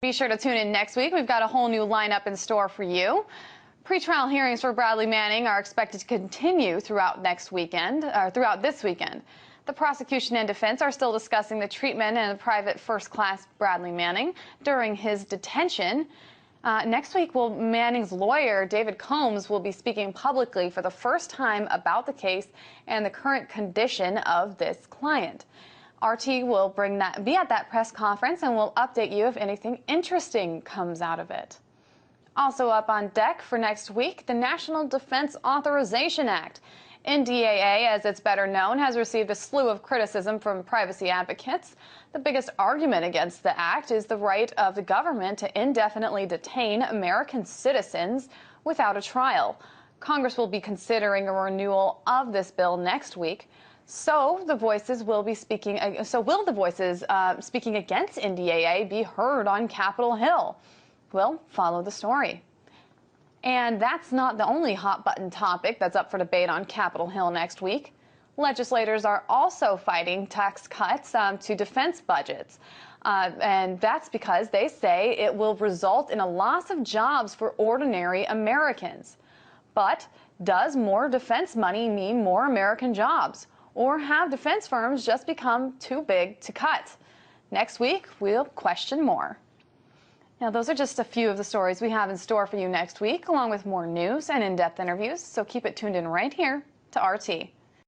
Be sure to tune in next week. We've got a whole new lineup in store for you. Pretrial hearings for Bradley Manning are expected to continue throughout this weekend. The prosecution and defense are still discussing the treatment and the private first-class Bradley Manning during his detention. Next week, Manning's lawyer, David Combs, will be speaking publicly for the first time about the case and the current condition of this client. RT will be at that press conference and will update you if anything interesting comes out of it. Also up on deck for next week, the National Defense Authorization Act. NDAA, as it's better known, has received a slew of criticism from privacy advocates. The biggest argument against the act is the right of the government to indefinitely detain American citizens without a trial. Congress will be considering a renewal of this bill next week. So will the voices speaking against NDAA be heard on Capitol Hill? We'll follow the story. And that's not the only hot-button topic that's up for debate on Capitol Hill next week. Legislators are also fighting tax cuts to defense budgets. And that's because they say it will result in a loss of jobs for ordinary Americans. But does more defense money mean more American jobs? Or have defense firms just become too big to cut? Next week, we'll question more. Now, those are just a few of the stories we have in store for you next week, along with more news and in-depth interviews, so keep it tuned in right here to RT.